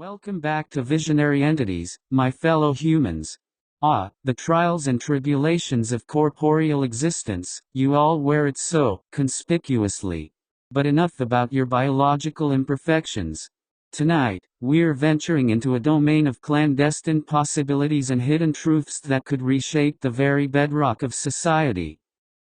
Welcome back to Visionary Entities, my fellow humans. The trials and tribulations of corporeal existence, you all wear it so conspicuously. But enough about your biological imperfections. Tonight, we're venturing into a domain of clandestine possibilities and hidden truths that could reshape the very bedrock of society.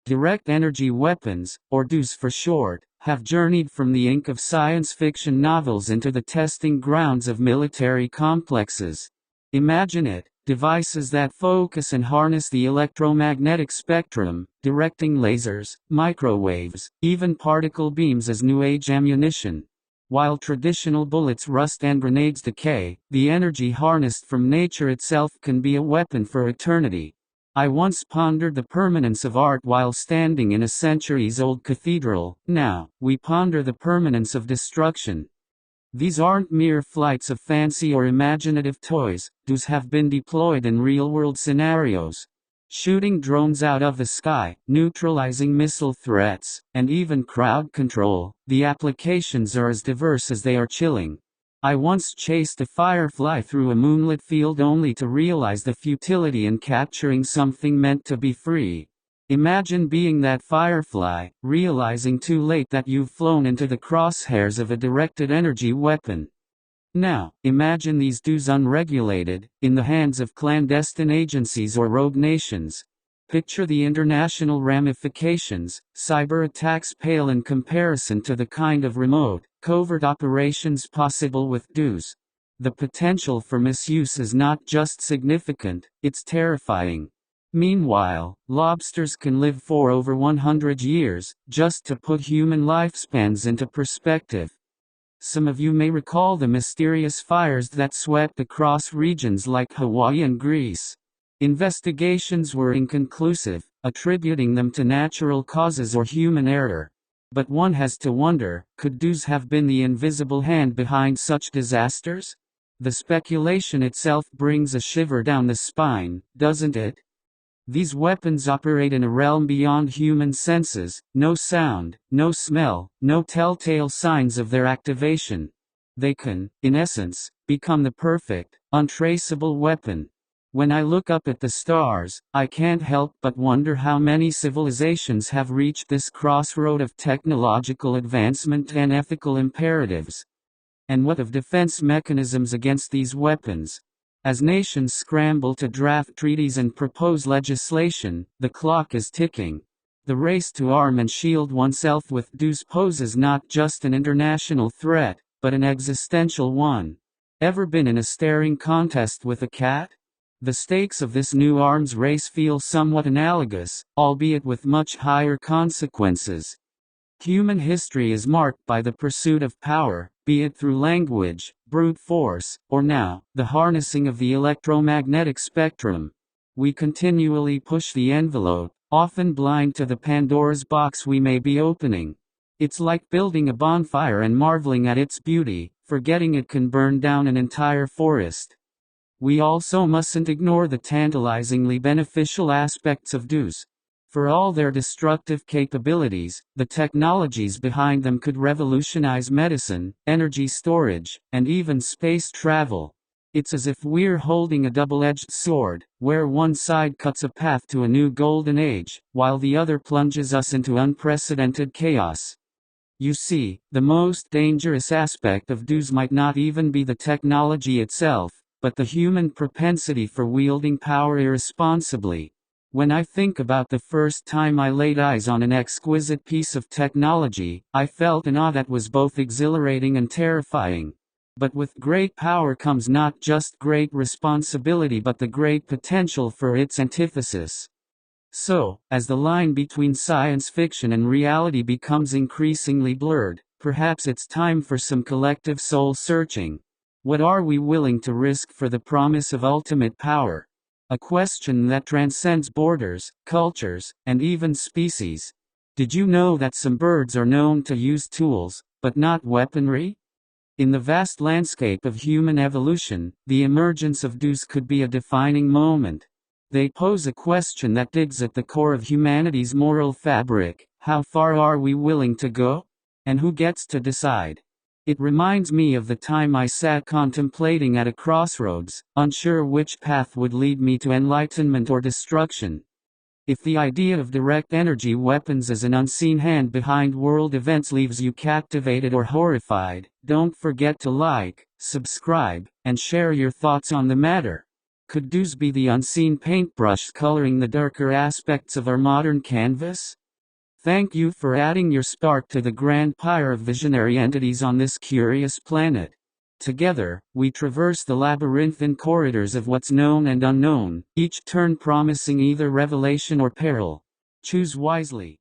Direct energy weapons, or DOEs for short, have journeyed from the ink of science fiction novels into the testing grounds of military complexes. Imagine it, devices that focus and harness the electromagnetic spectrum, directing lasers, microwaves, even particle beams as new age ammunition. While traditional bullets rust and grenades decay, the energy harnessed from nature itself can be a weapon for eternity. I once pondered the permanence of art while standing in a centuries-old cathedral. Now, we ponder the permanence of destruction. These aren't mere flights of fancy or imaginative toys. DOEs have been deployed in real-world scenarios. Shooting drones out of the sky, neutralizing missile threats, and even crowd control. The applications are as diverse as they are chilling. I once chased a firefly through a moonlit field only to realize the futility in capturing something meant to be free. Imagine being that firefly, realizing too late that you've flown into the crosshairs of a directed energy weapon. Now, imagine these DOEs unregulated, in the hands of clandestine agencies or rogue nations. Picture the international ramifications. Cyber attacks pale in comparison to the kind of remote, covert operations possible with DOEs. The potential for misuse is not just significant, it's terrifying. Meanwhile, lobsters can live for over 100 years, just to put human lifespans into perspective. Some of you may recall the mysterious fires that swept across regions like Hawaii and Greece. Investigations were inconclusive, attributing them to natural causes or human error. But one has to wonder, could DOEs have been the invisible hand behind such disasters? The speculation itself brings a shiver down the spine, doesn't it? These weapons operate in a realm beyond human senses, no sound, no smell, no telltale signs of their activation. They can, in essence, become the perfect, untraceable weapon. When I look up at the stars, I can't help but wonder how many civilizations have reached this crossroad of technological advancement and ethical imperatives. And what of defense mechanisms against these weapons? As nations scramble to draft treaties and propose legislation, the clock is ticking. The race to arm and shield oneself with DOEs poses not just an international threat, but an existential one. Ever been in a staring contest with a cat? The stakes of this new arms race feel somewhat analogous, albeit with much higher consequences. Human history is marked by the pursuit of power, be it through language, brute force, or now, the harnessing of the electromagnetic spectrum. We continually push the envelope, often blind to the Pandora's box we may be opening. It's like building a bonfire and marveling at its beauty, forgetting it can burn down an entire forest. We also mustn't ignore the tantalizingly beneficial aspects of DOEs. For all their destructive capabilities, the technologies behind them could revolutionize medicine, energy storage, and even space travel. It's as if we're holding a double-edged sword, where one side cuts a path to a new golden age, while the other plunges us into unprecedented chaos. You see, the most dangerous aspect of DOEs might not even be the technology itself, but the human propensity for wielding power irresponsibly. When I think about the first time I laid eyes on an exquisite piece of technology, I felt an awe that was both exhilarating and terrifying. But with great power comes not just great responsibility but the great potential for its antithesis. So, as the line between science fiction and reality becomes increasingly blurred, perhaps it's time for some collective soul searching. What are we willing to risk for the promise of ultimate power? A question that transcends borders, cultures, and even species. Did you know that some birds are known to use tools, but not weaponry? In the vast landscape of human evolution, the emergence of DOEs could be a defining moment. They pose a question that digs at the core of humanity's moral fabric. How far are we willing to go? And who gets to decide? It reminds me of the time I sat contemplating at a crossroads, unsure which path would lead me to enlightenment or destruction. If the idea of direct energy weapons as an unseen hand behind world events leaves you captivated or horrified, don't forget to like, subscribe, and share your thoughts on the matter. Could these be the unseen paintbrush coloring the darker aspects of our modern canvas? Thank you for adding your spark to the grand pyre of visionary entities on this curious planet. Together, we traverse the labyrinthine corridors of what's known and unknown, each turn promising either revelation or peril. Choose wisely.